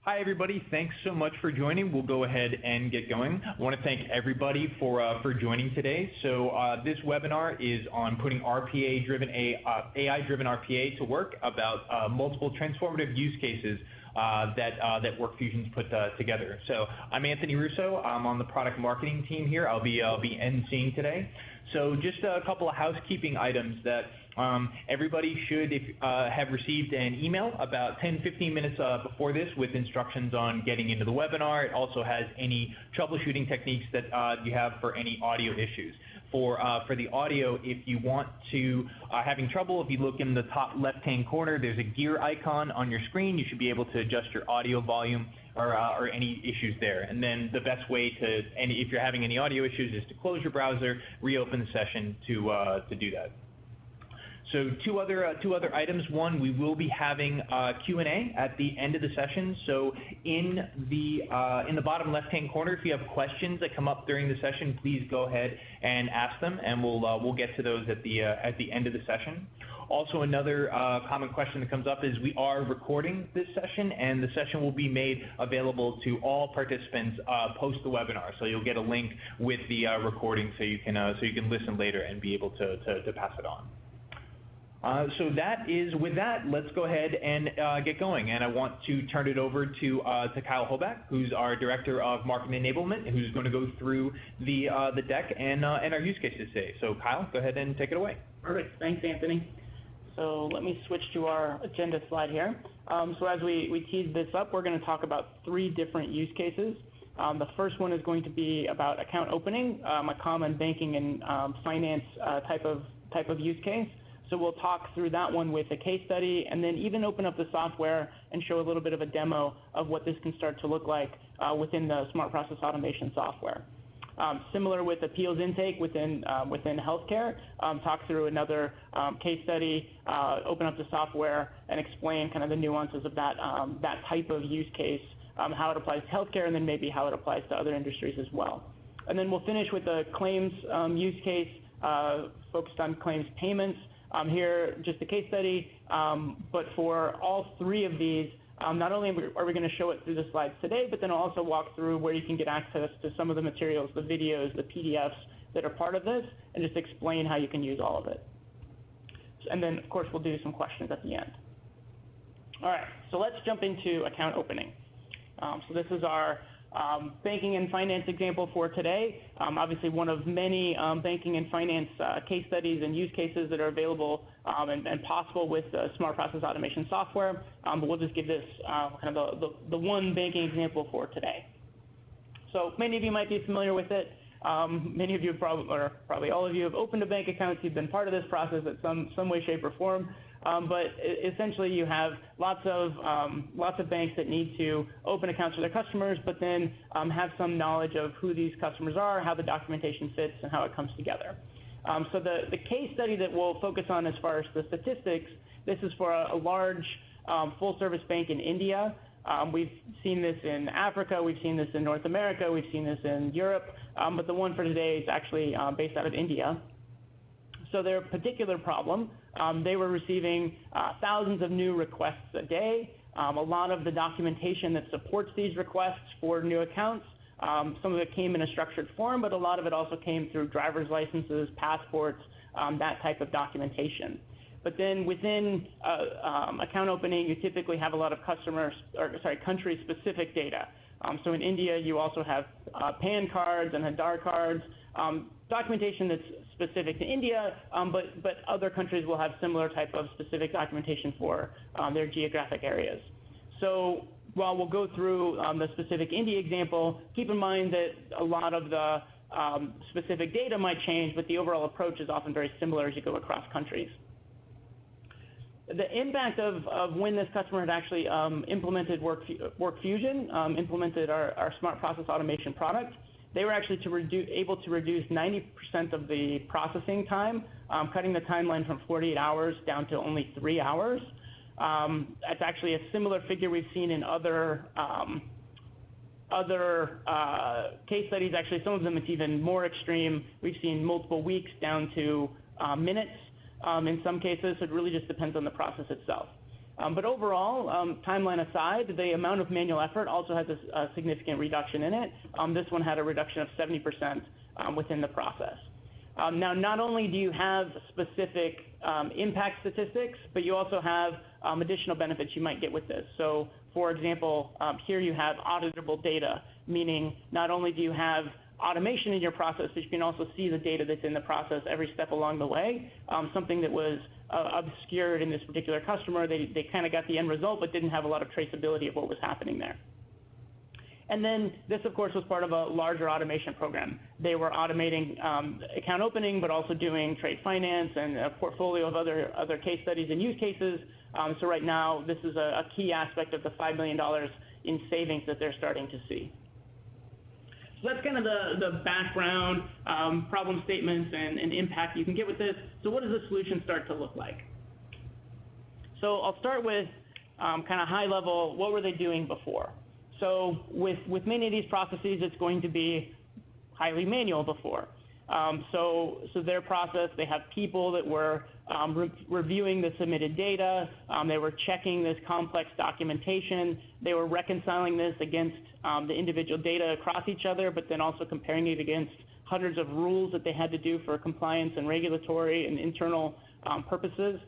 Hi, everybody. Thanks so much for joining. We'll go ahead and get going. I want to thank everybody for joining today. So this webinar is on putting AI-driven RPA to work about multiple transformative use cases that WorkFusion's put together. So I'm Anthony Russo. I'm on the product marketing team here. I'll be emceeing today. So just a couple of housekeeping items that everybody should have received an email about 10-15 minutes before this with instructions on getting into the webinar. It also has any troubleshooting techniques that you have for any audio issues. For the audio, if you want to having trouble, if you look in the top left-hand corner, there's a gear icon on your screen. You should be able to adjust your audio volume or any issues there. And then the best way to, and if you're having any audio issues, is to close your browser, reopen the session to do that. So two other items. One, we will be having Q&A at the end of the session. So in the bottom left-hand corner, if you have questions that come up during the session, please go ahead and ask them, and we'll get to those at the end of the session. Also, another common question that comes up is we are recording this session, and the session will be made available to all participants post the webinar. So you'll get a link with the recording, so you can listen later and be able to pass it on. So with that, let's go ahead and get going. And I want to turn it over to Kyle Hoback, who's our Director of Marketing Enablement, who's going to go through the deck and our use cases today. So Kyle, go ahead and take it away. Perfect. Thanks, Anthony. So let me switch to our agenda slide here. So as we tease this up, we're going to talk about 3 different use cases. The first one is going to be about account opening, a common banking and finance type of use case. So we'll talk through that one with a case study, and then even open up the software and show a little bit of a demo of what this can start to look like within the Smart Process Automation software. Similar with appeals intake within healthcare, talk through another case study, open up the software, and explain kind of the nuances of that type of use case, how it applies to healthcare, and then maybe how it applies to other industries as well. And then we'll finish with a claims use case focused on claims payments. Here, just a case study, but for all 3 of these, not only are we going to show it through the slides today, but then I'll also walk through where you can get access to some of the materials, the videos, the PDFs that are part of this, and just explain how you can use all of it. And then, of course, we'll do some questions at the end. All right, so let's jump into account opening. So this is our banking and finance example for today. Obviously, one of many banking and finance case studies and use cases that are available and possible with Smart Process Automation software. But we'll just give this kind of the one banking example for today. So many of you might be familiar with it. Many of you probably all of you have opened a bank account. You've been part of this process at some way, shape, or form. But essentially, you have lots of banks that need to open accounts for their customers, but then have some knowledge of who these customers are, how the documentation fits, and how it comes together. So the case study that we'll focus on as far as the statistics, this is for a large full-service bank in India. We've seen this in Africa, we've seen this in North America, we've seen this in Europe, but the one for today is actually based out of India. So their particular problem, they were receiving thousands of new requests a day. A lot of the documentation that supports these requests for new accounts, some of it came in a structured form, but a lot of it also came through driver's licenses, passports, that type of documentation. But then within account opening, you typically have a lot of country-specific data. So in India, you also have PAN cards and Aadhaar cards, documentation that's specific to India, but other countries will have similar type of specific documentation for their geographic areas. So while we'll go through the specific India example, keep in mind that a lot of the specific data might change, but the overall approach is often very similar as you go across countries. The impact of when this customer had actually implemented WorkFusion, implemented our Smart Process Automation product, they were actually able to reduce 90% of the processing time, cutting the timeline from 48 hours down to only 3 hours. That's actually a similar figure we've seen in other case studies. Actually, some of them it's even more extreme. We've seen multiple weeks down to minutes in some cases. So it really just depends on the process itself. But overall, timeline aside, the amount of manual effort also has a significant reduction in it. This one had a reduction of 70% within the process. Now, not only do you have specific impact statistics, but you also have additional benefits you might get with this. So, for example, here you have auditable data, meaning not only do you have automation in your process, but you can also see the data that's in the process every step along the way, something that was obscured in this particular customer. They kind of got the end result, but didn't have a lot of traceability of what was happening there. And then this, of course, was part of a larger automation program. They were automating account opening, but also doing trade finance and a portfolio of other case studies and use cases. So right now, this is a key aspect of the $5 million in savings that they're starting to see. So that's kind of the background, problem statements, and impact you can get with this. So what does the solution start to look like? So I'll start with kind of high level, what were they doing before? So with many of these processes, it's going to be highly manual before. So their process, they have people that were reviewing the submitted data. They were checking this complex documentation. They were reconciling this against the individual data across each other, but then also comparing it against hundreds of rules that they had to do for compliance and regulatory and internal purposes.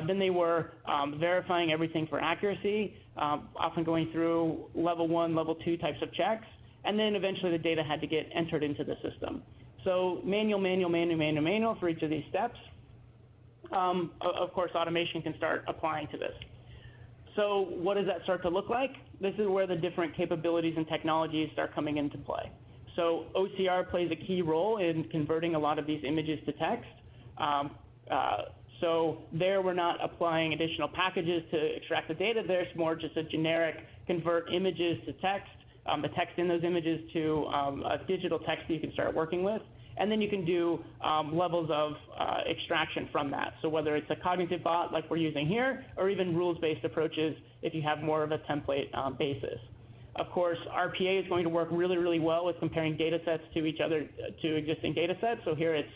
Then they were verifying everything for accuracy, often going through level 1, level 2 types of checks, and then eventually the data had to get entered into the system. So manual for each of these steps. Of course, automation can start applying to this. So what does that start to look like? This is where the different capabilities and technologies start coming into play. So OCR plays a key role in converting a lot of these images to text. So there we're not applying additional packages to extract the data. There's more just a generic convert images to text, the text in those images to a digital text that you can start working with. And then you can do levels of extraction from that. So whether it's a cognitive bot like we're using here, or even rules-based approaches if you have more of a template basis. Of course, RPA is going to work really, really well with comparing data sets to each other, to existing data sets. So here it's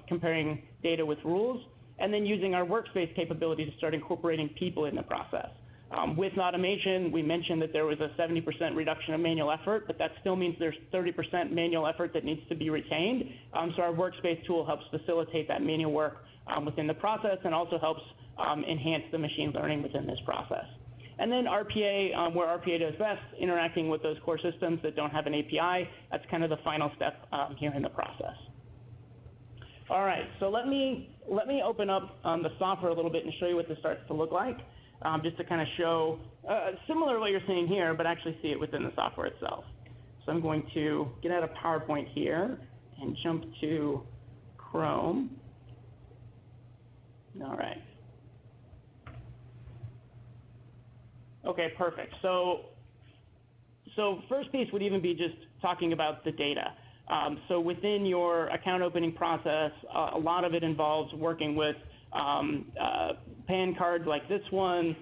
comparing data with rules, and then using our workspace capability to start incorporating people in the process. With automation, we mentioned that there was a 70% reduction of manual effort, but that still means there's 30% manual effort that needs to be retained. So our workspace tool helps facilitate that manual work within the process, and also helps enhance the machine learning within this process. And then RPA, where RPA does best, interacting with those core systems that don't have an API. That's kind of the final step here in the process. All right, so let me open up the software a little bit and show you what this starts to look like, just to kind of show similar to what you're seeing here, but actually see it within the software itself. So I'm going to get out of PowerPoint here and jump to Chrome. All right. Okay, perfect. So first piece would even be just talking about the data. So within your account opening process, a lot of it involves working with PAN cards like this one,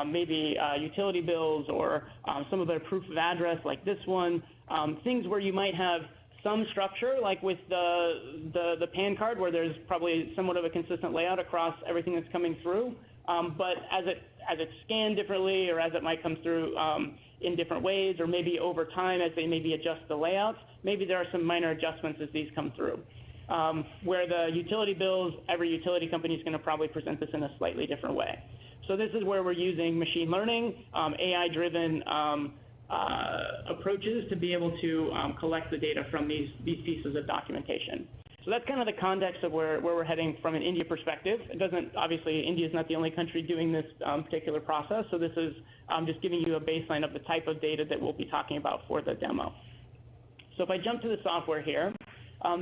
maybe utility bills, or some of the proof of address like this one, things where you might have some structure, like with the PAN card, where there's probably somewhat of a consistent layout across everything that's coming through. But as it's scanned differently, or as it might come through in different ways, or maybe over time as they maybe adjust the layouts, maybe there are some minor adjustments as these come through. Where the utility bills, every utility company is going to probably present this in a slightly different way. So this is where we're using machine learning, AI-driven approaches to be able to collect the data from these pieces of documentation. So that's kind of the context of where we're heading from an India perspective. It doesn't, obviously, India is not the only country doing this particular process. So this is just giving you a baseline of the type of data that we'll be talking about for the demo. So if I jump to the software here,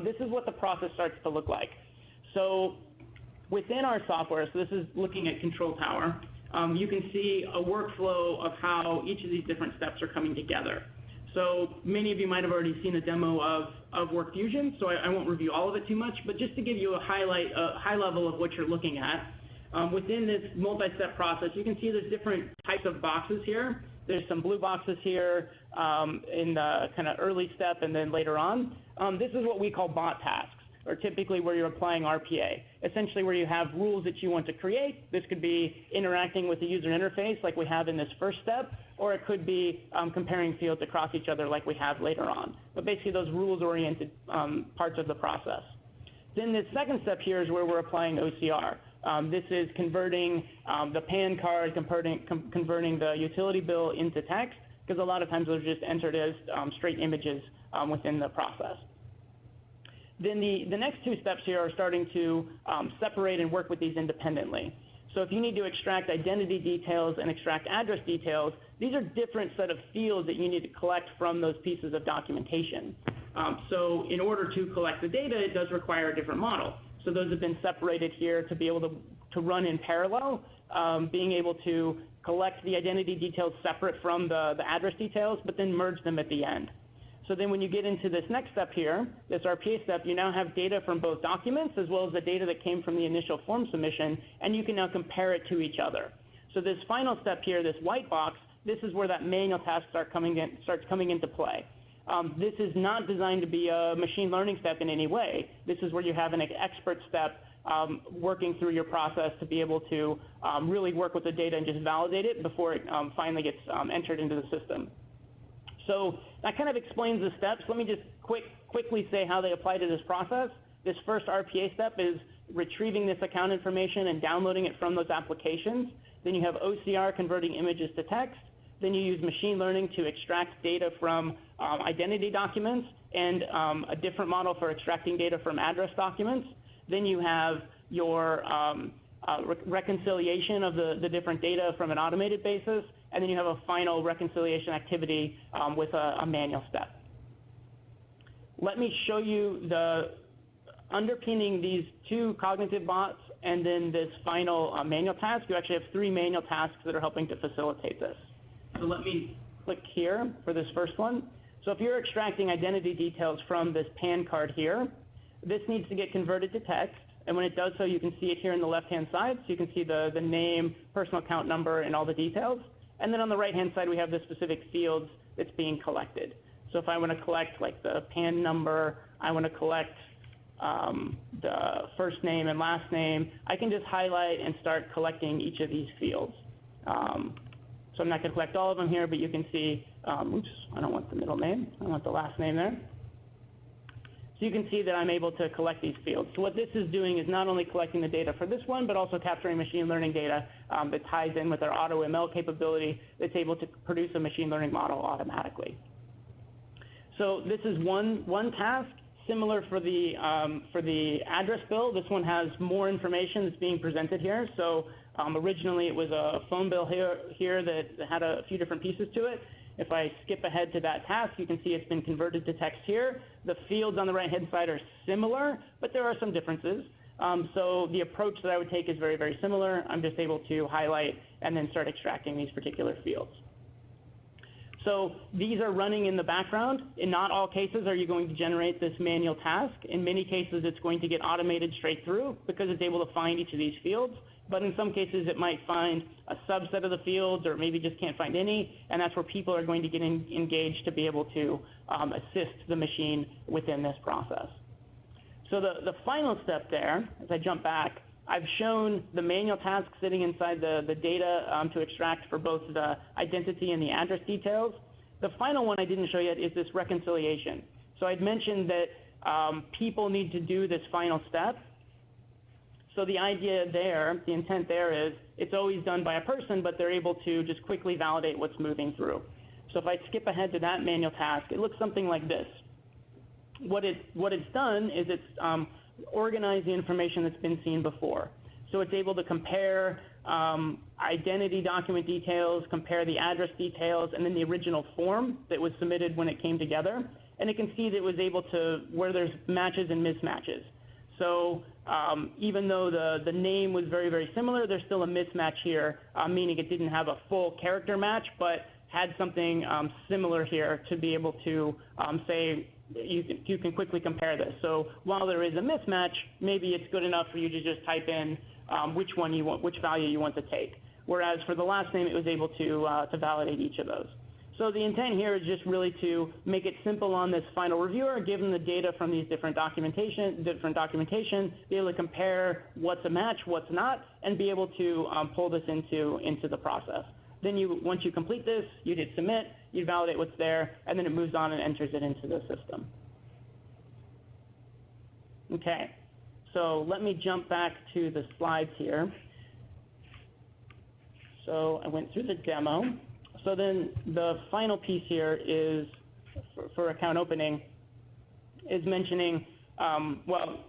this is what the process starts to look like. So within our software, so this is looking at Control Tower, you can see a workflow of how each of these different steps are coming together. So many of you might have already seen a demo of WorkFusion, so I won't review all of it too much, but just to give you a high level of what you're looking at, within this multi-step process, you can see there's different types of boxes here. There's some blue boxes here in the kind of early step and then later on. This is what we call bot tasks. are typically where you're applying RPA, essentially where you have rules that you want to create. This could be interacting with the user interface like we have in this first step, or it could be comparing fields across each other like we have later on. But basically those rules-oriented parts of the process. Then the second step here is where we're applying OCR. This is converting the PAN card, converting the utility bill into text, because a lot of times those are just entered as straight images within the process. Then the next two steps here are starting to separate and work with these independently. So if you need to extract identity details and extract address details, these are different set of fields that you need to collect from those pieces of documentation. So in order to collect the data, it does require a different model. So those have been separated here to be able to run in parallel, being able to collect the identity details separate from the address details, but then merge them at the end. So then when you get into this next step here, this RPA step, you now have data from both documents as well as the data that came from the initial form submission, and you can now compare it to each other. So this final step here, this white box, this is where that manual task starts coming into play. This is not designed to be a machine learning step in any way. This is where you have an expert step working through your process to be able to really work with the data and just validate it before it finally gets entered into the system. So that kind of explains the steps. Let me just quickly say how they apply to this process. This first RPA step is retrieving this account information and downloading it from those applications. Then you have OCR converting images to text. Then you use machine learning to extract data from identity documents and a different model for extracting data from address documents. Then you have your reconciliation of the different data from an automated basis. And then you have a final reconciliation activity with a manual step. Let me show you the underpinning these two cognitive bots and then this final manual task. You actually have three manual tasks that are helping to facilitate this. So let me click here for this first one. So if you're extracting identity details from this PAN card here, this needs to get converted to text. And when it does so, you can see it here on the left-hand side. So you can see the name, personal account number, and all the details. And then on the right-hand side, we have the specific fields that's being collected. So if I want to collect like the PAN number, I want to collect the first name and last name, I can just highlight and start collecting each of these fields. So I'm not going to collect all of them here, but you can see, oops, I don't want the middle name. I want the last name there. So you can see that I'm able to collect these fields. So what this is doing is not only collecting the data for this one, but also capturing machine learning data that ties in with our AutoML capability that's able to produce a machine learning model automatically. So this is one task. Similar for the address bill, this one has more information that's being presented here. So originally it was a phone bill here that had a few different pieces to it. If I skip ahead to that task, you can see it's been converted to text here. The fields on the right-hand side are similar, but there are some differences. So the approach that I would take is very, very similar. I'm just able to highlight and then start extracting these particular fields. So these are running in the background. In not all cases are you going to generate this manual task. In many cases, it's going to get automated straight through because it's able to find each of these fields. But in some cases, it might find a subset of the fields or maybe just can't find any, and that's where people are going to get engaged to be able to assist the machine within this process. So the final step there, as I jump back, I've shown the manual task sitting inside the data to extract for both the identity and the address details. The final one I didn't show yet is this reconciliation. So I'd mentioned that people need to do this final step. So the idea there, the intent there is it's always done by a person, but they're able to just quickly validate what's moving through. So if I skip ahead to that manual task, it looks something like this. What it's done is it's organized the information that's been seen before. So it's able to compare identity document details, compare the address details, and then the original form that was submitted when it came together. And it can see that it was able to, where there's matches and mismatches. So even though the name was very, very similar, there's still a mismatch here, meaning it didn't have a full character match, but had something similar here to be able to say you can quickly compare this. So while there is a mismatch, maybe it's good enough for you to just type in which one you want, which value you want to take. Whereas for the last name, it was able to validate each of those. So the intent here is just really to make it simple on this final reviewer, give them the data from these different documentation, be able to compare what's a match, what's not, and be able to pull this into the process. Then once you complete this, you hit submit, you validate what's there, and then it moves on and enters it into the system. Okay, so let me jump back to the slides here. So I went through the demo. So then the final piece here is, for account opening, is mentioning, well,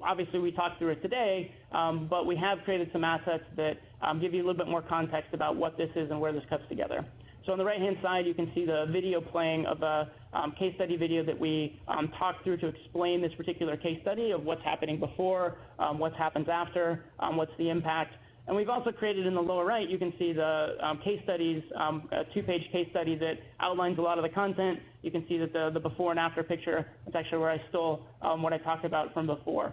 obviously we talked through it today, but we have created some assets that give you a little bit more context about what this is and where this cuts together. So on the right-hand side, you can see the video playing of a case study video that we talked through to explain this particular case study of what's happening before, what happens after, what's the impact. And we've also created in the lower right, you can see the case studies, a 2-page case study that outlines a lot of the content. You can see that the before and after picture is actually where I stole what I talked about from before.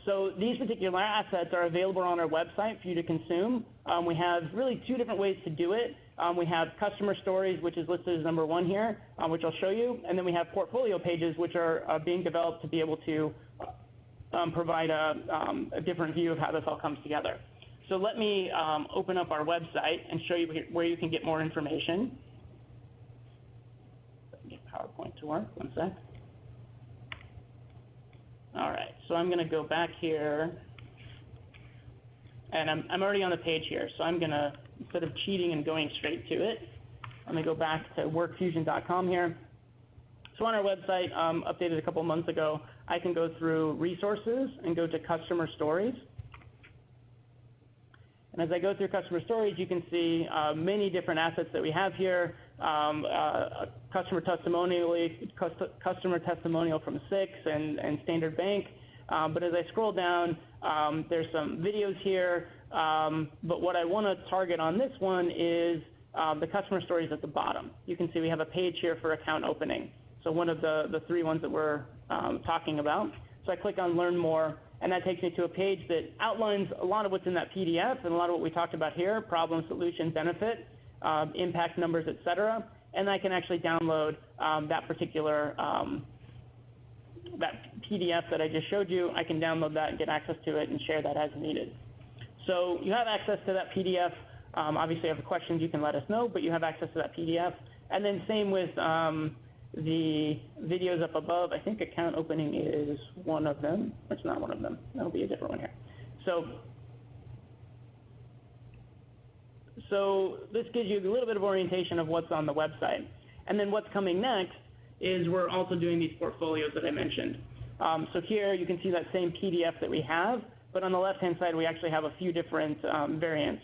So these particular assets are available on our website for you to consume. We have really 2 different ways to do it. We have customer stories, which is listed as number 1 here, which I'll show you. And then we have portfolio pages, which are being developed to be able to provide a different view of how this all comes together. So let me open up our website and show you where you can get more information. Let me get PowerPoint to work, 1 sec. All right, so I'm going to go back here, and I'm already on the page here, so I'm going to, instead of cheating and going straight to it, I'm going to go back to WorkFusion.com here. So on our website, updated a couple months ago, I can go through resources and go to customer stories. And as I go through customer stories, you can see many different assets that we have here. Customer testimonial from Six and Standard Bank. But as I scroll down, there's some videos here. But what I want to target on this one is the customer stories at the bottom. You can see we have a page here for account opening. So one of the 3 ones that we're talking about. So I click on Learn More. And that takes me to a page that outlines a lot of what's in that PDF and a lot of what we talked about here, problem, solution, benefit, impact numbers, et cetera. And I can actually download that particular that PDF that I just showed you. I can download that and get access to it and share that as needed. So you have access to that PDF. Obviously, if you have questions, you can let us know, but you have access to that PDF. And then same with the videos up above. I think account opening is one of them. It's not one of them. That'll be a different one here. So this gives you a little bit of orientation of what's on the website. And then what's coming next is we're also doing these portfolios that I mentioned. So here you can see that same PDF that we have, but on the left-hand side we actually have a few different variants.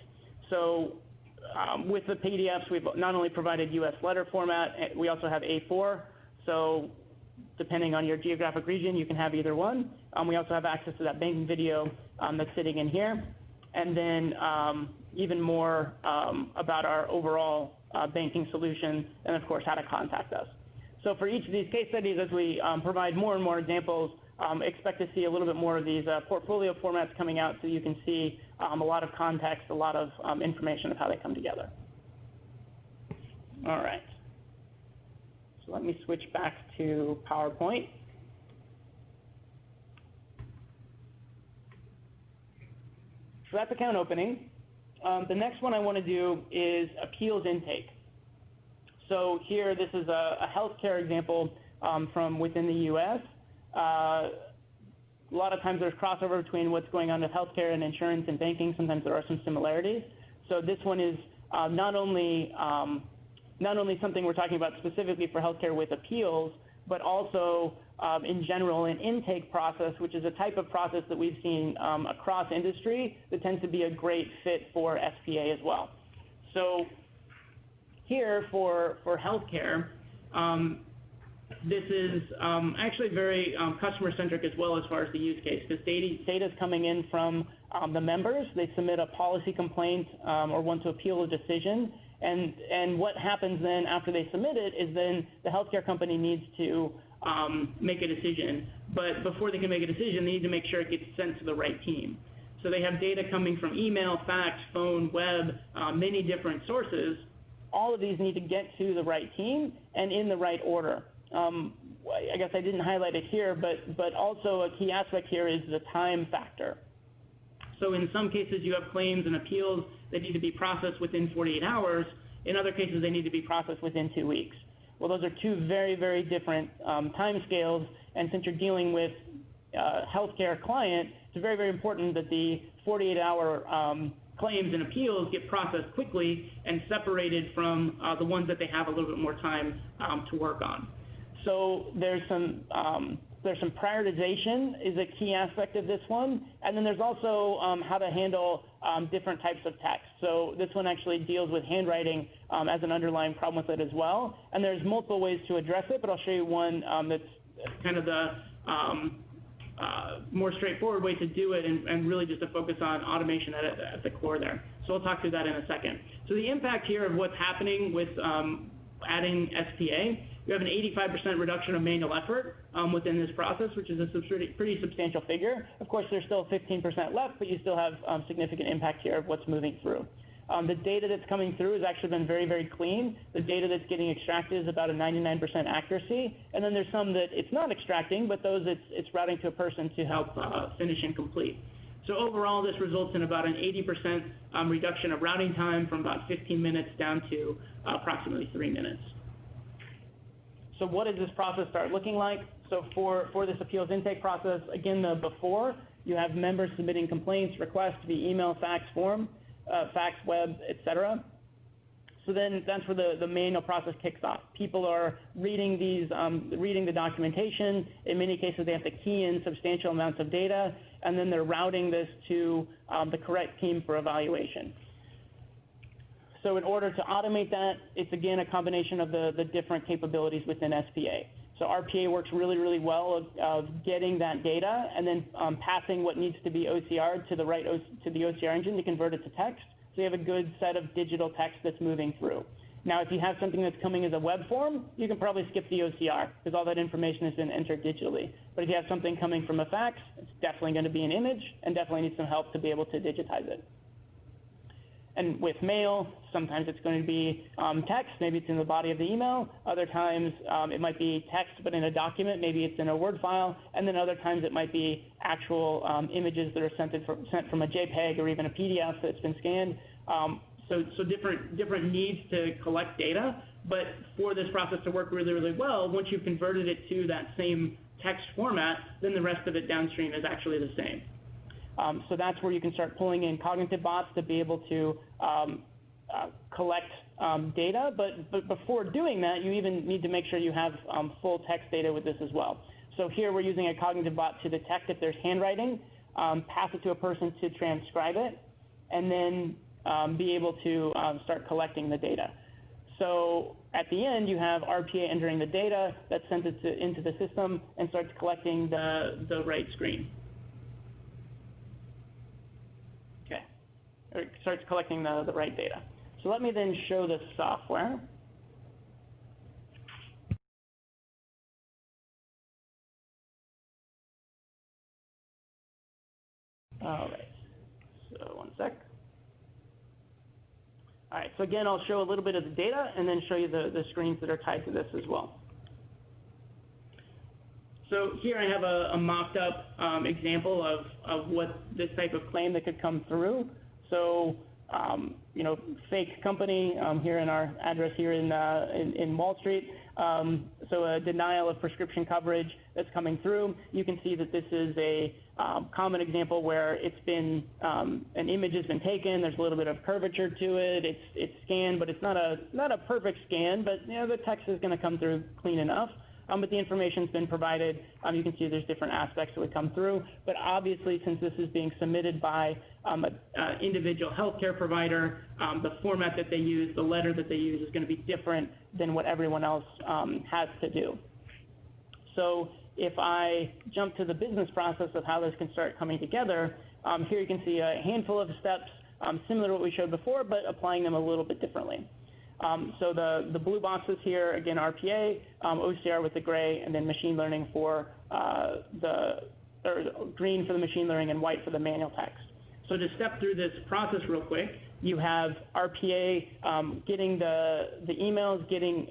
So with the PDFs, we've not only provided US letter format, we also have A4. So depending on your geographic region, you can have either one. We also have access to that banking video that's sitting in here. And then even more about our overall banking solution, and of course how to contact us. So for each of these case studies, as we provide more and more examples, expect to see a little bit more of these portfolio formats coming out so you can see a lot of context, a lot of information of how they come together. All right. So let me switch back to PowerPoint. So that's account opening. The next one I want to do is appeals intake. So here, this is a healthcare example from within the US. A lot of times there's crossover between what's going on with healthcare and insurance and banking. Sometimes there are some similarities. So this one is not only something we're talking about specifically for healthcare with appeals, but also in general an intake process, which is a type of process that we've seen across industry that tends to be a great fit for SPA as well. So here for healthcare, this is actually very customer-centric as well as far as the use case, because data is coming in from the members. They submit a policy complaint or want to appeal a decision. And what happens then after they submit it is then the healthcare company needs to make a decision. But before they can make a decision, they need to make sure it gets sent to the right team. So they have data coming from email, fax, phone, web, many different sources. all of these need to get to the right team and in the right order. I guess I didn't highlight it here, but also a key aspect here is the time factor. So in some cases, you have claims and appeals that need to be processed within 48 hours. In other cases, they need to be processed within 2 weeks. Well, those are two very, very different time scales, and since you're dealing with a healthcare client, it's very, very important that the 48-hour claims and appeals get processed quickly and separated from the ones that they have a little bit more time to work on. So there's some prioritization is a key aspect of this one, and then there's also how to handle different types of text. So this one actually deals with handwriting as an underlying problem with it as well, and there's multiple ways to address it, but I'll show you one that's kind of the more straightforward way to do it, and really just to focus on automation at the core there. So I'll talk through that in a second. So the impact here of what's happening with adding SPA, you have an 85% reduction of manual effort within this process, which is a pretty substantial figure. Of course, there's still 15% left, but you still have significant impact here of what's moving through. The data that's coming through has actually been very, very clean. The data that's getting extracted is about a 99% accuracy, and then there's some that it's not extracting, but those it's routing to a person to help finish and complete. So overall, this results in about an 80% reduction of routing time from about 15 minutes down to approximately 3 minutes. So what does this process start looking like? So for this appeals intake process, again, the before, you have members submitting complaints, requests via email, fax, form, fax, web, etc. So then that's where the manual process kicks off. People are reading reading the documentation. In many cases, they have to key in substantial amounts of data, and then they're routing this to the correct team for evaluation. So in order to automate that, it's again a combination of the different capabilities within SPA. So RPA works really, really well of getting that data and then passing what needs to be OCR to the OCR engine to convert it to text. So you have a good set of digital text that's moving through. Now, if you have something that's coming as a web form, you can probably skip the OCR because all that information has been entered digitally. But if you have something coming from a fax, it's definitely going to be an image and definitely needs some help to be able to digitize it. And with mail, sometimes it's going to be text, maybe it's in the body of the email. Other times it might be text but in a document, maybe it's in a Word file. And then other times it might be actual images that are sent from a JPEG or even a PDF that's been scanned. So different needs to collect data. But for this process to work really, really well, once you've converted it to that same text format, then the rest of it downstream is actually the same. So that's where you can start pulling in cognitive bots to be able to collect data. But before doing that, you even need to make sure you have full text data with this as well. So here we're using a cognitive bot to detect if there's handwriting, pass it to a person to transcribe it, and then be able to start collecting the data. So at the end, you have RPA entering the data that sends it into the system and starts collecting the right screen. Or it starts collecting the right data. So let me then show the software. All right, so one sec. All right, so again, I'll show a little bit of the data and then show you the screens that are tied to this as well. So here I have a mocked up example of what this type of claim that could come through. So, fake company here in our address here in Wall Street. So a denial of prescription coverage that's coming through. You can see that this is a common example where it's been an image has been taken. There's a little bit of curvature to it. It's scanned, but it's not a perfect scan. But the text is going to come through clean enough. But the information's been provided. You can see there's different aspects that would come through. But obviously, since this is being submitted by an individual healthcare provider, the format that they use, the letter that they use is going to be different than what everyone else has to do. So if I jump to the business process of how this can start coming together, here you can see a handful of steps similar to what we showed before, but applying them a little bit differently. So the blue boxes here, again, RPA, OCR with the gray, and then machine learning for green for the machine learning and white for the manual text. So to step through this process real quick, You have RPA getting the emails, getting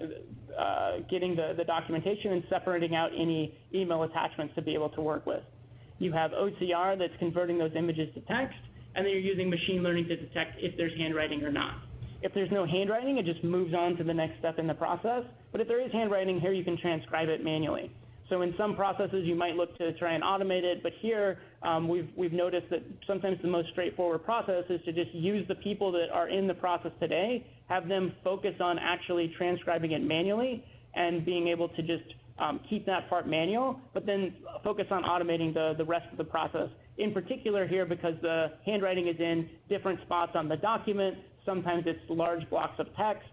the documentation, and separating out any email attachments to be able to work with. You have OCR that's converting those images to text, and then you're using machine learning to detect if there's handwriting or not. If there's no handwriting, it just moves on to the next step in the process. But if there is handwriting, here you can transcribe it manually. So in some processes, you might look to try and automate it, but here we've noticed that sometimes the most straightforward process is to just use the people that are in the process today, have them focus on actually transcribing it manually, and being able to just keep that part manual, but then focus on automating the rest of the process. In particular here, because the handwriting is in different spots on the document, sometimes it's large blocks of text,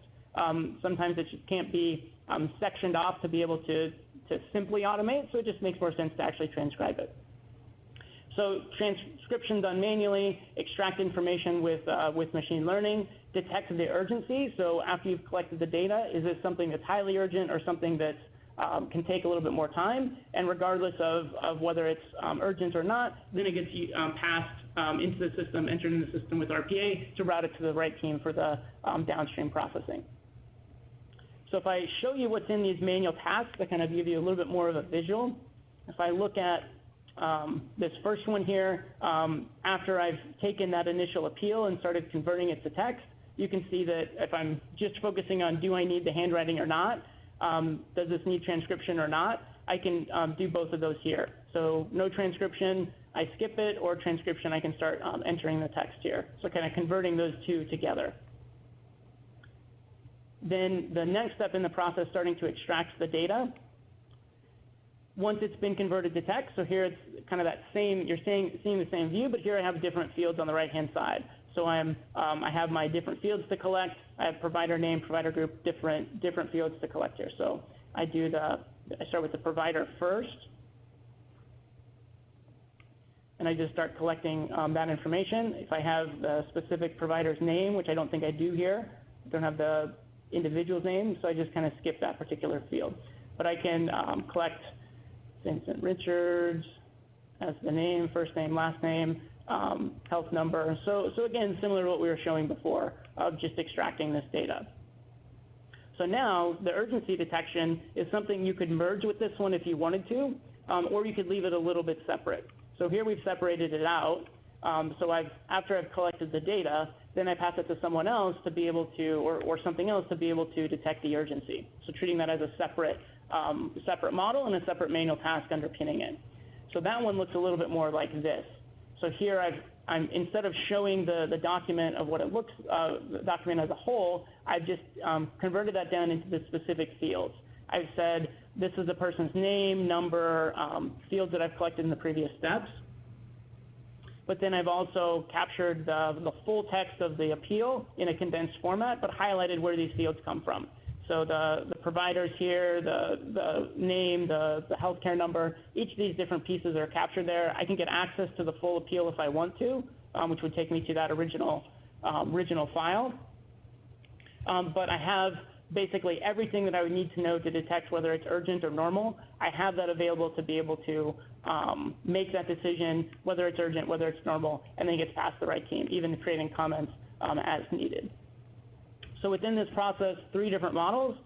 sometimes it just can't be sectioned off to be able to simply automate, so it just makes more sense to actually transcribe it. So transcription done manually, extract information with machine learning, detect the urgency. So after you've collected the data, is this something that's highly urgent or something that can take a little bit more time? And regardless of whether it's urgent or not, then it gets passed into the system, entered in the system with RPA to route it to the right team for the downstream processing. So if I show you what's in these manual tasks to kind of give you a little bit more of a visual, if I look at this first one here, after I've taken that initial appeal and started converting it to text, you can see that if I'm just focusing on do I need the handwriting or not, does this need transcription or not, I can do both of those here. So no transcription, I skip it, or transcription, I can start entering the text here. So kind of converting those two together. Then the next step in the process, starting to extract the data. Once it's been converted to text, so here it's kind of that same, you're seeing the same view, but here I have different fields on the right-hand side. So I have my different fields to collect. I have provider name, provider group, different fields to collect here. So I start with the provider first, and I just start collecting that information. If I have the specific provider's name, which I don't think I do here, I don't have the individual's name, so I just kind of skip that particular field. But I can collect Vincent Richards as the name, first name, last name, health number. So again, similar to what we were showing before of just extracting this data. So now the urgency detection is something you could merge with this one if you wanted to, or you could leave it a little bit separate. So here we've separated it out. So after I've collected the data, then I pass it to someone else to be able to, or something else to be able to detect the urgency. So treating that as a separate model and a separate manual task underpinning it. So that one looks a little bit more like this. So here I'm instead of showing the document of what it looks, the document as a whole, I've just converted that down into the specific fields. I've said this is the person's name, number, fields that I've collected in the previous steps. But then I've also captured the full text of the appeal in a condensed format, but highlighted where these fields come from. So the providers here, the name, the healthcare number, each of these different pieces are captured there. I can get access to the full appeal if I want to, which would take me to that original file. But I have basically everything that I would need to know to detect whether it's urgent or normal. I have that available to be able to make that decision, whether it's urgent, whether it's normal, and then it gets passed to the right team, even creating comments as needed. So within this process, 3 different models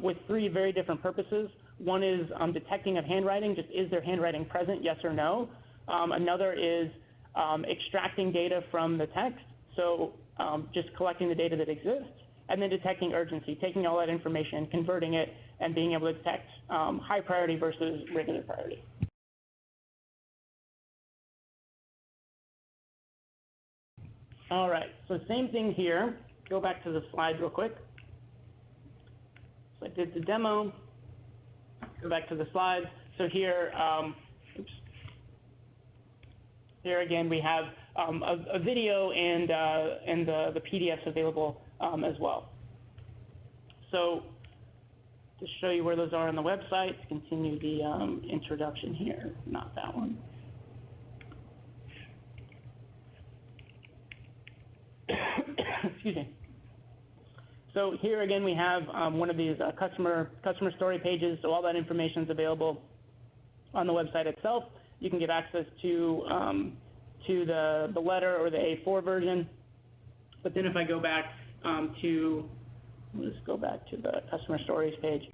with 3 very different purposes. One is detecting of handwriting, just is there handwriting present, yes or no. Another is extracting data from the text, so just collecting the data that exists. And then detecting urgency, taking all that information, converting it, and being able to detect high priority versus regular priority. All right, so same thing here. Go back to the slides real quick. So I did the demo. Go back to the slides. So here, here again we have a video and the PDFs available as well. So to show you where those are on the website, to continue the introduction here, not that one. Excuse me. So here again we have one of these customer story pages. So all that information is available on the website itself. You can get access to the letter or the A4 version. But then if I go back let's go back to the customer stories page.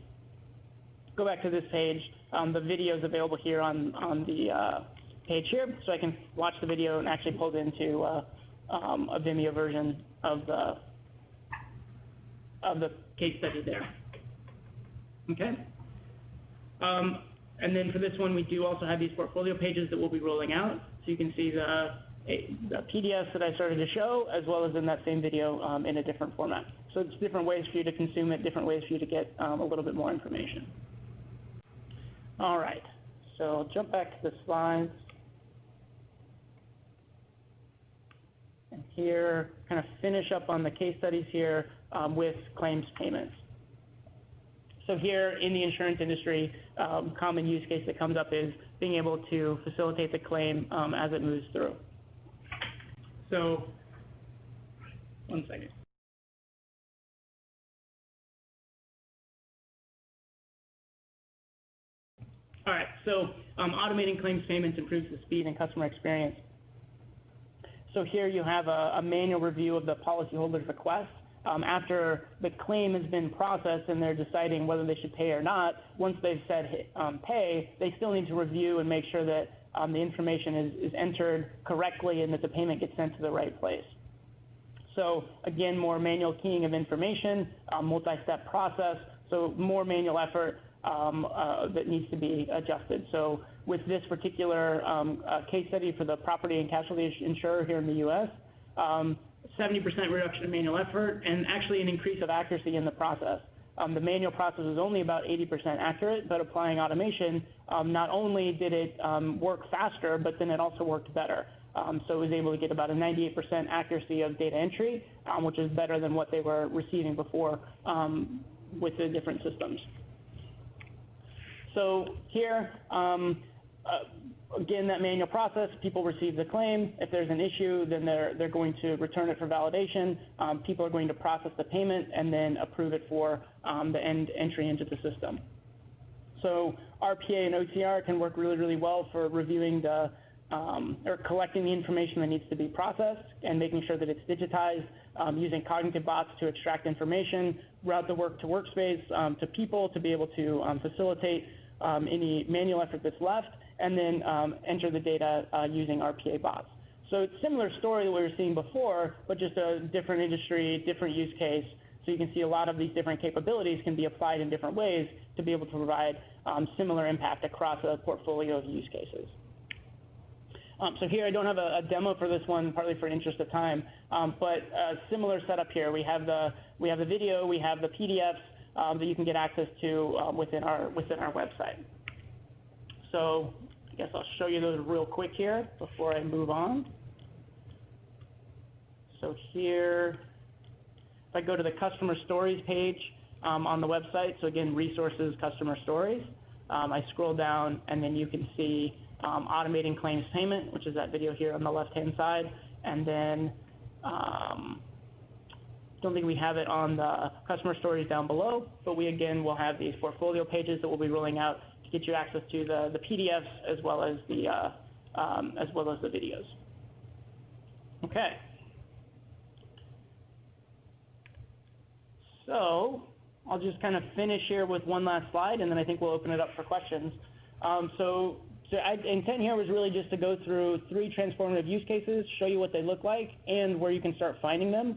Go back to this page. The video is available here on the page here, so I can watch the video and actually pull it into a Vimeo version of the case study there. Okay. And then for this one, we do also have these portfolio pages that we'll be rolling out, so you can see the PDFs that I started to show, as well as in that same video in a different format. So it's different ways for you to consume it, different ways for you to get a little bit more information. All right, so jump back to the slides. And here, kind of finish up on the case studies here with claims payments. So here in the insurance industry, common use case that comes up is being able to facilitate the claim as it moves through. So, one second. All right, so automating claims payments improves the speed and customer experience. So here you have a manual review of the policyholder's request. After the claim has been processed and they're deciding whether they should pay or not, once they've said pay, they still need to review and make sure that the information is entered correctly and that the payment gets sent to the right place. So again, more manual keying of information, multi-step process, so more manual effort that needs to be adjusted. So with this particular case study for the property and casualty insurer here in the US, 70% reduction in manual effort and actually an increase of accuracy in the process. The manual process is only about 80% accurate, but applying automation, not only did it work faster, but then it also worked better. So it was able to get about a 98% accuracy of data entry, which is better than what they were receiving before with the different systems. So here, again, that manual process, people receive the claim. If there's an issue, then they're going to return it for validation. People are going to process the payment and then approve it for the end entry into the system. So RPA and OCR can work really, really well for reviewing or collecting the information that needs to be processed and making sure that it's digitized, using cognitive bots to extract information, route the work to workspace to people to be able to facilitate any manual effort that's left, and then enter the data using RPA bots. So it's a similar story that we were seeing before, but just a different industry, different use case. So you can see a lot of these different capabilities can be applied in different ways to be able to provide similar impact across a portfolio of use cases. So here I don't have a demo for this one, partly for interest of time, but a similar setup here. We have the video, we have the PDFs that you can get access to within our website. So I guess I'll show you those real quick here before I move on. So here, if I go to the customer stories page on the website, so again, resources, customer stories, I scroll down and then you can see automating claims payment, which is that video here on the left-hand side, and then don't think we have it on the customer stories down below, but we again will have these portfolio pages that we'll be rolling out to get you access to the PDFs as well as the videos. Okay. So I'll just kind of finish here with one last slide, and then I think we'll open it up for questions. So intent here was really just to go through 3 transformative use cases, show you what they look like, and where you can start finding them.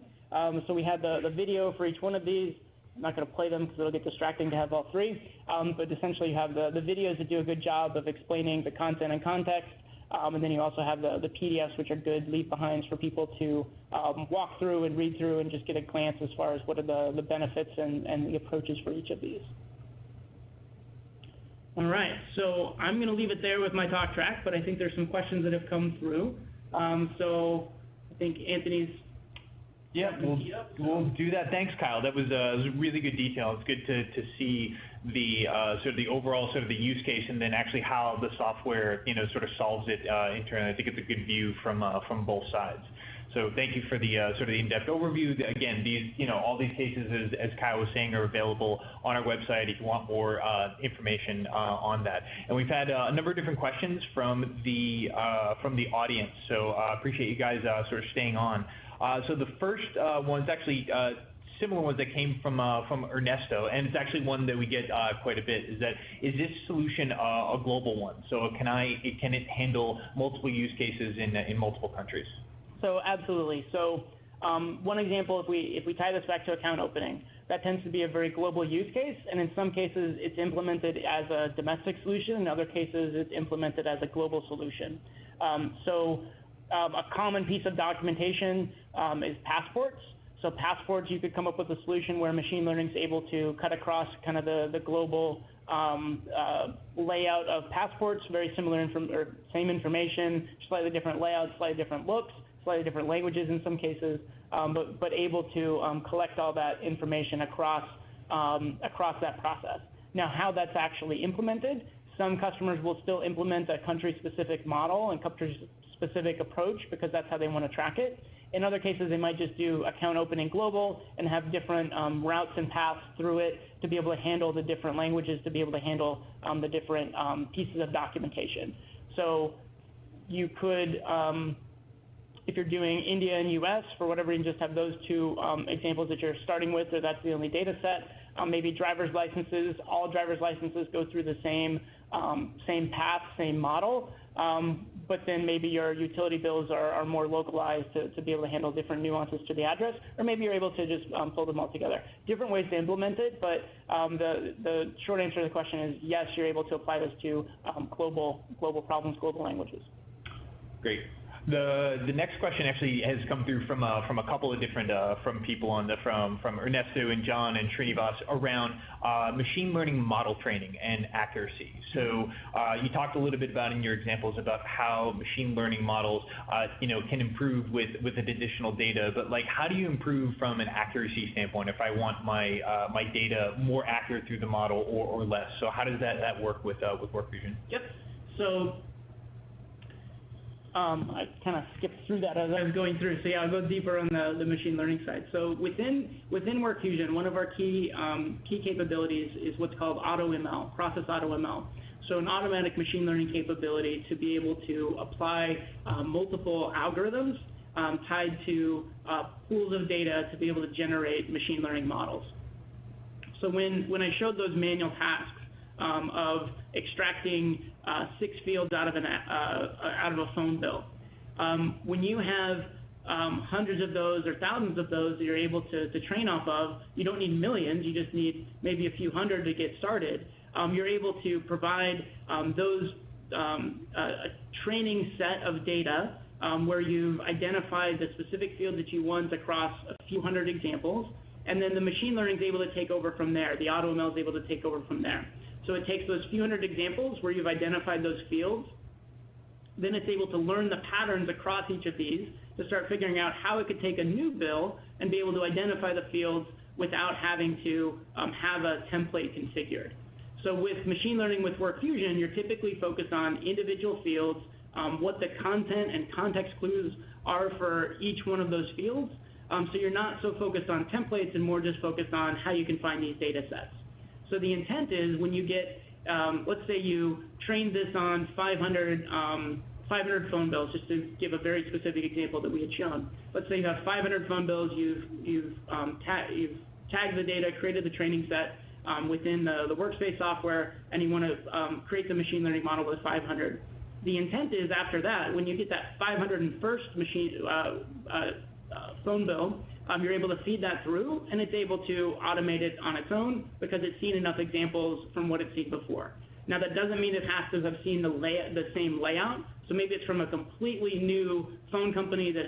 So we have the video for each one of these. I'm not going to play them because it'll get distracting to have all 3, but essentially you have the videos that do a good job of explaining the content and context, and then you also have the PDFs, which are good leave-behinds for people to walk through and read through and just get a glance as far as what are the benefits and the approaches for each of these. All right, so I'm going to leave it there with my talk track, but I think there's some questions that have come through. So I think Anthony's. Yeah, we'll do that. Thanks, Kyle. That was really good detail. It's good to see the sort of the overall sort of the use case and then actually how the software sort of solves it internally. I think it's a good view from both sides. So thank you for the sort of the in-depth overview. Again, these all these cases, as Kyle was saying, are available on our website if you want more information on that. And we've had a number of different questions from the audience. So I appreciate you guys sort of staying on. So the first one's actually similar ones that came from Ernesto, and it's actually one that we get quite a bit. Is this solution a global one? So can it handle multiple use cases in multiple countries? So absolutely. So one example, if we tie this back to account opening, that tends to be a very global use case, and in some cases it's implemented as a domestic solution. In other cases, it's implemented as a global solution. A common piece of documentation is passports. So passports, you could come up with a solution where machine learning is able to cut across kind of the global layout of passports, very similar or same information, slightly different layouts, slightly different looks, slightly different languages in some cases, but able to collect all that information across that process. Now, how that's actually implemented, some customers will still implement a country-specific model and country-specific approach because that's how they want to track it. In other cases, they might just do account opening global and have different routes and paths through it to be able to handle the different languages, to be able to handle the different pieces of documentation. So you could, if you're doing India and US, for whatever reason, just have those two examples that you're starting with, or that's the only data set. Maybe driver's licenses, all driver's licenses go through the same path, same model. But then maybe your utility bills are more localized to be able to handle different nuances to the address, or maybe you're able to just pull them all together. Different ways to implement it, but the short answer to the question is yes, you're able to apply this to global problems, global languages. Great. The next question actually has come through from a couple of different from people from Ernesto and John and Srinivas around machine learning model training and accuracy. So you talked a little bit about in your examples about how machine learning models can improve with additional data, but like how do you improve from an accuracy standpoint if I want my data more accurate through the model or less? So how does that work with WorkFusion? Yep. So I kind of skipped through that as I was going through. So yeah, I'll go deeper on the machine learning side. So within WorkFusion, one of our key capabilities is what's called AutoML, process AutoML. So an automatic machine learning capability to be able to apply multiple algorithms tied to pools of data to be able to generate machine learning models. So when I showed those manual tasks of extracting 6 fields out of a phone bill. When you have hundreds of those or thousands of those that you're able to train off of, you don't need millions, you just need maybe a few hundred to get started. You're able to provide those a training set of data where you've identified the specific field that you want across a few hundred examples, and then the machine learning is able to take over from there. The AutoML is able to take over from there. So it takes those few hundred examples where you've identified those fields, then it's able to learn the patterns across each of these to start figuring out how it could take a new bill and be able to identify the fields without having to have a template configured. So with machine learning with WorkFusion, you're typically focused on individual fields, what the content and context clues are for each one of those fields. So you're not so focused on templates and more just focused on how you can find these data sets. So the intent is when you get, let's say you trained this on 500 phone bills, just to give a very specific example that we had shown. Let's say you have 500 phone bills, you've tagged the data, created the training set within the workspace software, and you want to create the machine learning model with 500. The intent is after that, when you get that 501st phone bill, you're able to feed that through, and it's able to automate it on its own because it's seen enough examples from what it's seen before. Now, that doesn't mean it has to have seen the same layout. So maybe it's from a completely new phone company that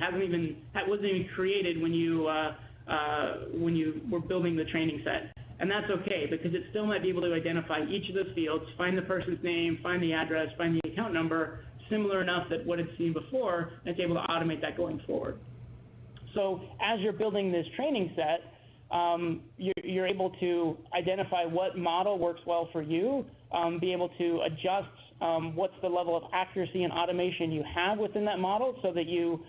wasn't even created when you were building the training set. And that's okay because it still might be able to identify each of those fields, find the person's name, find the address, find the account number, similar enough that what it's seen before, and it's able to automate that going forward. So as you're building this training set, you're able to identify what model works well for you, be able to adjust what's the level of accuracy and automation you have within that model so that you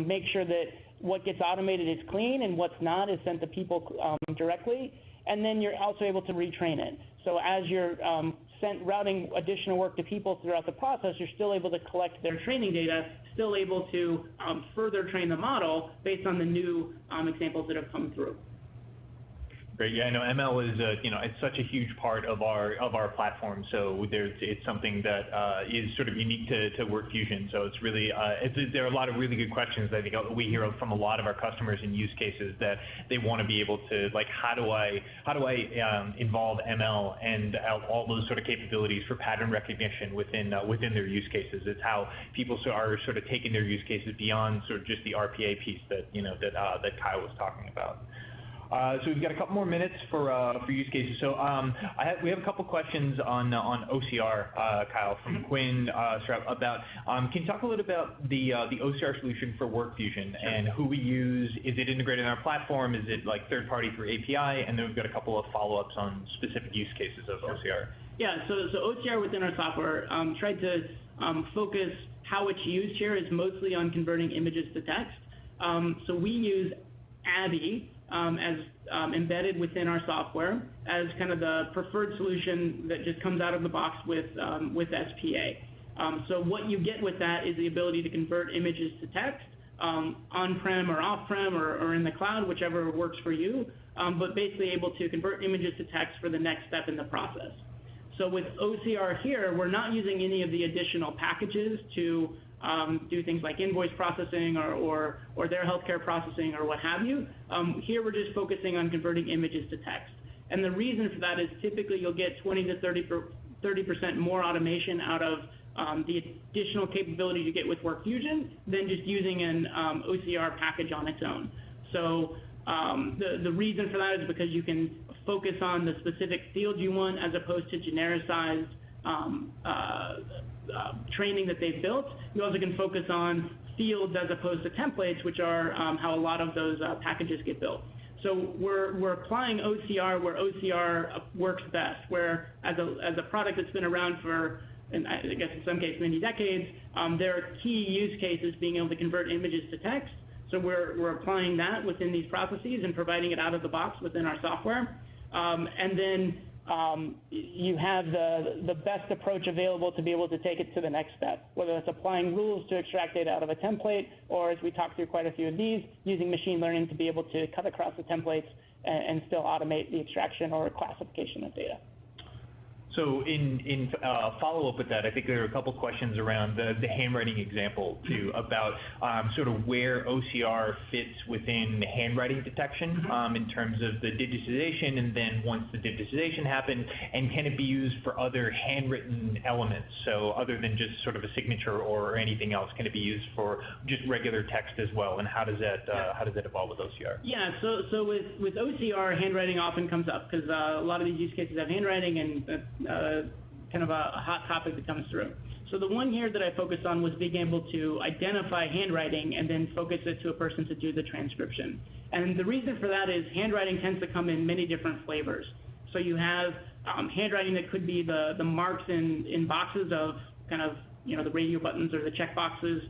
make sure that what gets automated is clean and what's not is sent to people directly. And then you're also able to retrain it. So as you're routing additional work to people throughout the process, you're still able to collect their training data, still able to further train the model based on the new examples that have come through. Great. Yeah, I know ML is it's such a huge part of our platform. So it's something that is sort of unique to WorkFusion. So it's really there are a lot of really good questions that I think we hear from a lot of our customers in use cases that they want to be able to, like, how do I involve ML and all those sort of capabilities for pattern recognition within their use cases. It's how people are sort of taking their use cases beyond sort of just the RPA piece that that Kyle was talking about. So we've got a couple more minutes for use cases. So we have a couple questions on OCR, Kyle, from Quinn about. Can you talk a little about the OCR solution for WorkFusion and who we use? Is it integrated in our platform? Is it like third party through API? And then we've got a couple of follow-ups on specific use cases of OCR. Yeah. So OCR within our software tried to focus how it's used here is mostly on converting images to text. So we use Abby as embedded within our software as kind of the preferred solution that just comes out of the box with SPA. So what you get with that is the ability to convert images to text on-prem or off-prem or in the cloud, whichever works for you, but basically able to convert images to text for the next step in the process. So with OCR here, we're not using any of the additional packages to do things like invoice processing or their healthcare processing or what have you. Here we're just focusing on converting images to text. And the reason for that is typically you'll get 20 to 30% more automation out of the additional capability you get with WorkFusion than just using an OCR package on its own. So the reason for that is because you can focus on the specific field you want as opposed to genericized training that they've built. You also can focus on fields as opposed to templates, which are how a lot of those packages get built. So we're applying OCR where OCR works best, where as a product that's been around for, and I guess in some cases many decades, there are key use cases being able to convert images to text. So we're applying that within these processes and providing it out of the box within our software. And then you have the best approach available to be able to take it to the next step, whether it's applying rules to extract data out of a template, or as we talked through quite a few of these, using machine learning to be able to cut across the templates and still automate the extraction or classification of data. So in follow-up with that, I think there are a couple questions around the handwriting example too, about sort of where OCR fits within handwriting detection in terms of the digitization, and then once the digitization happens, and can it be used for other handwritten elements? So other than just sort of a signature or anything else, can it be used for just regular text as well? And how does that evolve with OCR? Yeah, so with OCR, handwriting often comes up because a lot of these use cases have handwriting, and kind of a hot topic that comes through. So the one here that I focused on was being able to identify handwriting and then focus it to a person to do the transcription. And the reason for that is handwriting tends to come in many different flavors. So you have handwriting that could be the marks in boxes of kind of, the radio buttons or the check boxes,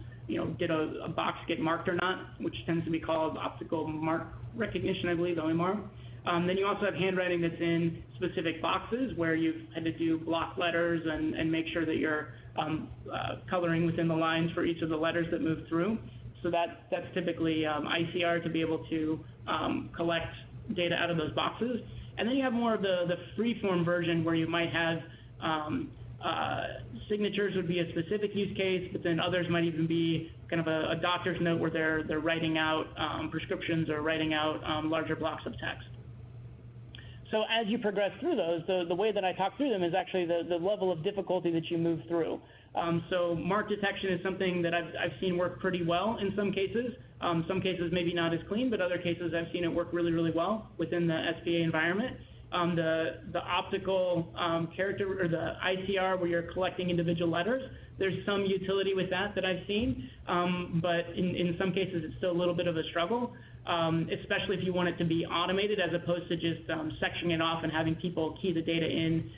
did a box get marked or not, which tends to be called optical mark recognition, I believe, OMR. Then you also have handwriting that's in specific boxes where you've had to do block letters and make sure that you're coloring within the lines for each of the letters that move through. So that's typically ICR to be able to collect data out of those boxes. And then you have more of the free-form version where you might have signatures would be a specific use case, but then others might even be kind of a doctor's note where they're writing out prescriptions or writing out larger blocks of text. So as you progress through those, the way that I talk through them is actually the level of difficulty that you move through. So mark detection is something that I've seen work pretty well in some cases. Some cases maybe not as clean, but other cases I've seen it work really, really well within the SPA environment. The optical character or the ICR where you're collecting individual letters, there's some utility with that I've seen, but in some cases it's still a little bit of a struggle. Especially if you want it to be automated as opposed to just sectioning it off and having people key the data in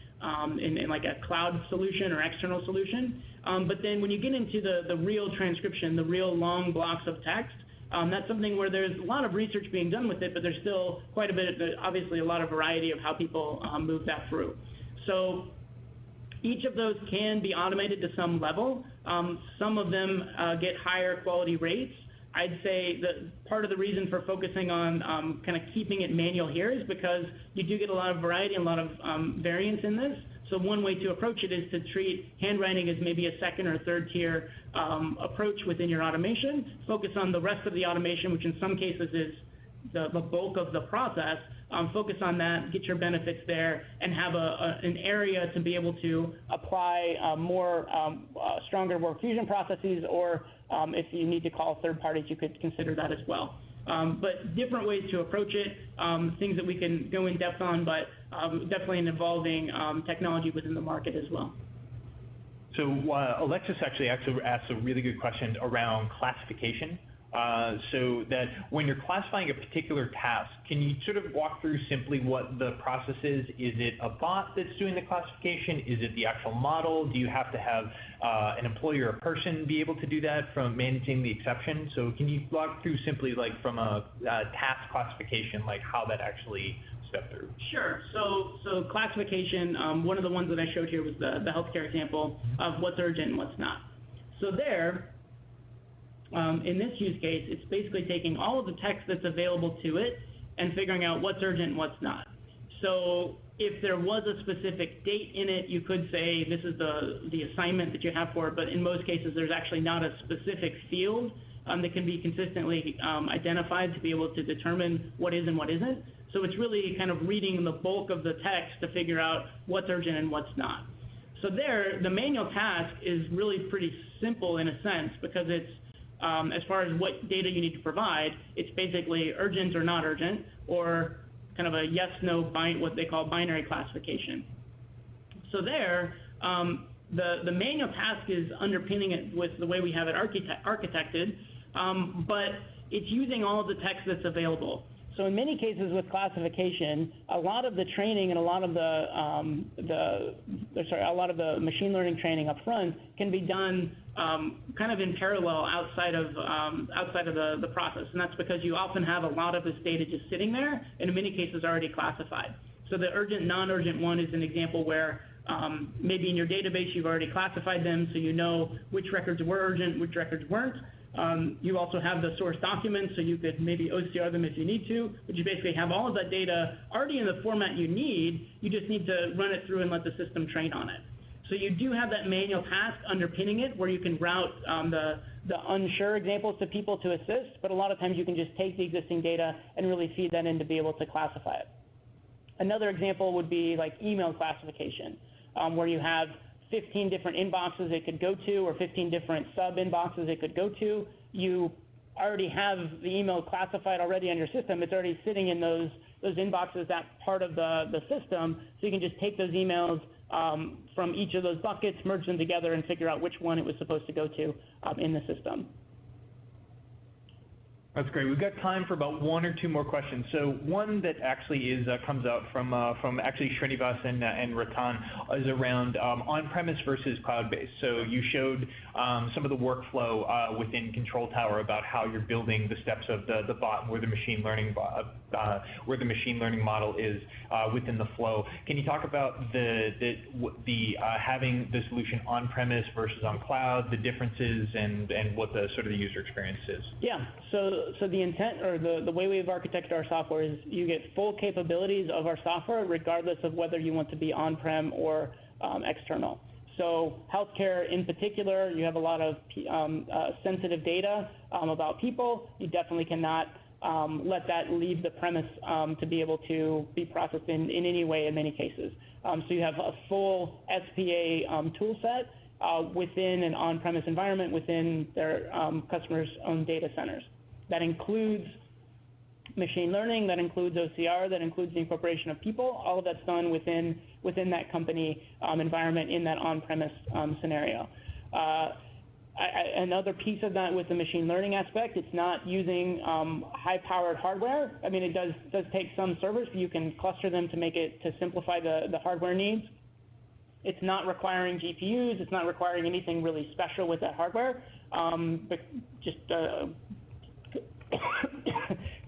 like a cloud solution or external solution. But then when you get into the real transcription, the real long blocks of text, that's something where there's a lot of research being done with it, but there's still quite a bit, obviously a lot of variety of how people move that through. So Each of those can be automated to some level. Some of them get higher quality rates. I'd say that part of the reason for focusing on kind of keeping it manual here is because you do get a lot of variety and a lot of variance in this. So one way to approach it is to treat handwriting as maybe a second or third tier approach within your automation. Focus on the rest of the automation, which in some cases is the bulk of the process. Focus on that, get your benefits there, and have an area to be able to apply more stronger WorkFusion processes, or if you need to call third parties, you could consider that as well. But different ways to approach it, things that we can go in depth on, but definitely an evolving technology within the market as well. So Alexis actually asked a really good question around classification. So that when you're classifying a particular task, can you sort of walk through simply what the process is? Is it a bot that's doing the classification? Is it the actual model? Do you have to have an employee or a person be able to do that from managing the exception? So can you walk through simply like from a task classification, like how that actually step through? Sure. So classification, one of the ones that I showed here was the healthcare example of what's urgent and what's not. So there, in this use case, it's basically taking all of the text that's available to it and figuring out what's urgent and what's not. So if there was a specific date in it, you could say this is the assignment that you have for it, but in most cases there's actually not a specific field that can be consistently identified to be able to determine what is and what isn't. So it's really kind of reading the bulk of the text to figure out what's urgent and what's not. So there, the manual task is really pretty simple in a sense, because it's as far as what data you need to provide, it's basically urgent or not urgent, or kind of a yes/no, what they call binary classification. So there, the manual task is underpinning it with the way we have it architected, but it's using all of the text that's available. So in many cases with classification, a lot of the training and a lot of the machine learning training up front can be done kind of in parallel outside of the process, and that's because you often have a lot of this data just sitting there, and in many cases already classified. So the urgent, non-urgent one is an example where maybe in your database you've already classified them, so you know which records were urgent, which records weren't. You also have the source documents, so you could maybe OCR them if you need to, but you basically have all of that data already in the format you need. You just need to run it through and let the system train on it. So you do have that manual task underpinning it, where you can route the unsure examples to people to assist, but a lot of times you can just take the existing data and really feed that in to be able to classify it. Another example would be like email classification, where you have 15 different inboxes it could go to, or 15 different sub-inboxes it could go to. You already have the email classified already on your system. It's already sitting in those inboxes, that part of the system, so you can just take those emails from each of those buckets, merge them together, and figure out which one it was supposed to go to in the system. That's great. We've got time for about one or two more questions. So one that actually comes out from actually Srinivas and Ratan is around on-premise versus cloud-based. So you showed some of the workflow within Control Tower about how you're building the steps of the bot, where the machine learning model is within the flow. Can you talk about the having the solution on-premise versus on cloud, the differences, and what the sort of the user experience is? Yeah. So the intent, or the way we've architected our software, is you get full capabilities of our software regardless of whether you want to be on-prem or external. So healthcare in particular, you have a lot of sensitive data about people. You definitely cannot let that leave the premise to be able to be processed in any way in many cases. So you have a full SPA tool set within an on-premise environment within their customers' own data centers. That includes machine learning, that includes OCR, that includes the incorporation of people. All of that's done within that company environment in that on-premise scenario. Another piece of that with the machine learning aspect, it's not using high-powered hardware. I mean, it does take some servers, but you can cluster them to simplify the hardware needs. It's not requiring GPUs. It's not requiring anything really special with that hardware, but just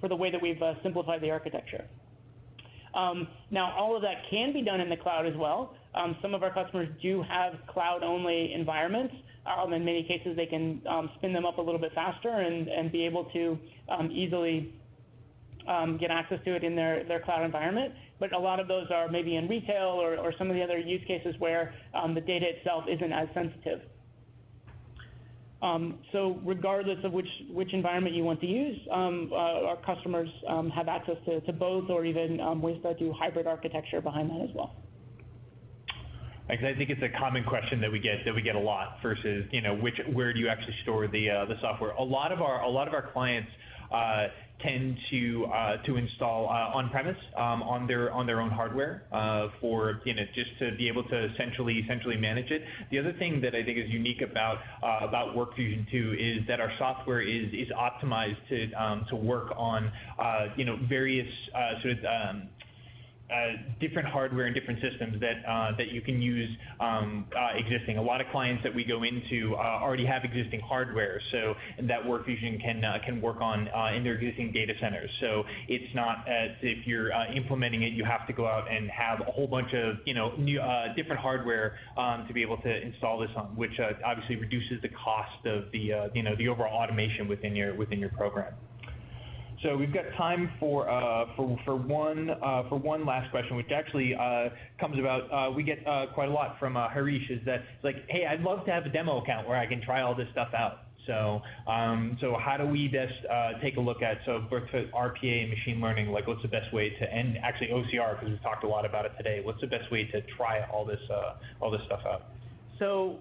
for the way that we've simplified the architecture. Now, all of that can be done in the cloud as well. Some of our customers do have cloud-only environments. In many cases, they can spin them up a little bit faster and be able to easily get access to it in their cloud environment. But a lot of those are maybe in retail or some of the other use cases where the data itself isn't as sensitive. So regardless of which environment you want to use, our customers have access to both, or even ways that do hybrid architecture behind that as well. I think it's a common question that we get a lot versus where do you actually store the software. A lot of our clients tend to install on-premise on their own hardware for just to be able to centrally manage it. The other thing that I think is unique about WorkFusion too is that our software is optimized to work on various sort of different hardware and different systems that you can use existing. A lot of clients that we go into already have existing hardware, so that WorkFusion can work on in their existing data centers. So it's not as if you're implementing it, you have to go out and have a whole bunch of new different hardware to be able to install this on, which obviously reduces the cost of the overall automation within your program. So we've got time for one last question, which actually comes about. We get quite a lot from Harish. Is that it's like, hey, I'd love to have a demo account where I can try all this stuff out. So how do we best take a look at both RPA and machine learning? Like, what's the best way to, and actually OCR, because we've talked a lot about it today. What's the best way to try all this stuff out? So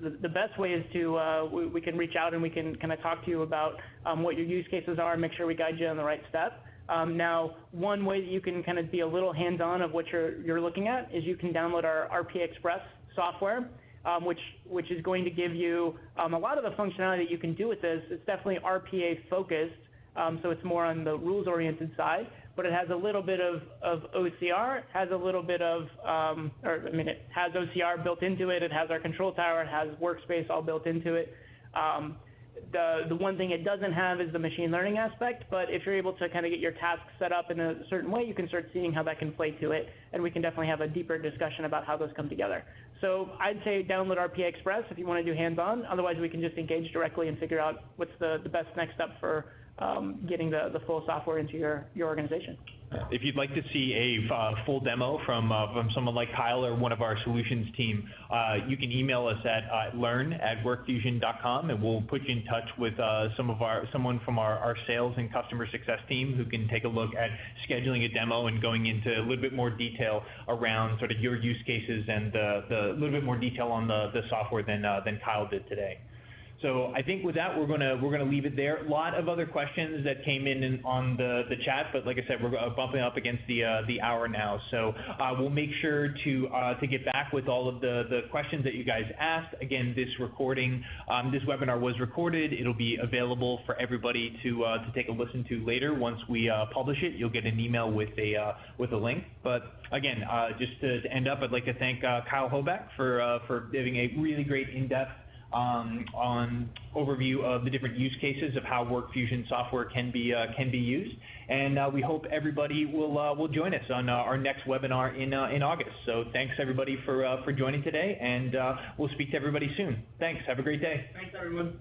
the best way is to we can reach out and we can kind of talk to you about what your use cases are and make sure we guide you on the right step. Now, one way that you can kind of be a little hands-on of what you're looking at is you can download our RPA Express software, which is going to give you a lot of the functionality that you can do with this. It's definitely RPA focused, so it's more on the rules-oriented side. But it has a little bit of OCR, has a little bit of, it has OCR built into it. It has our control tower. It has workspace all built into it. The one thing it doesn't have is the machine learning aspect. But if you're able to kind of get your tasks set up in a certain way, you can start seeing how that can play to it, and we can definitely have a deeper discussion about how those come together. So I'd say download RPA Express if you want to do hands-on. Otherwise, we can just engage directly and figure out what's the best next step for getting the full software into your organization. If you'd like to see a full demo from someone like Kyle or one of our solutions team, you can email us at learn@workfusion.com, and we'll put you in touch with someone from our sales and customer success team who can take a look at scheduling a demo and going into a little bit more detail around sort of your use cases and the little bit more detail on the software than Kyle did today. So I think with that, we're gonna leave it there. A lot of other questions that came in on the chat, but like I said, we're bumping up against the hour now. So we'll make sure to get back with all of the questions that you guys asked. Again, this webinar was recorded. It'll be available for everybody to take a listen to later. Once we publish it, you'll get an email with a link. But again, just to end up, I'd like to thank Kyle Hoback for giving a really great in-depth on overview of the different use cases of how WorkFusion software can be used, and we hope everybody will join us on our next webinar in August. So thanks everybody for joining today, and we'll speak to everybody soon. Thanks. Have a great day. Thanks everyone.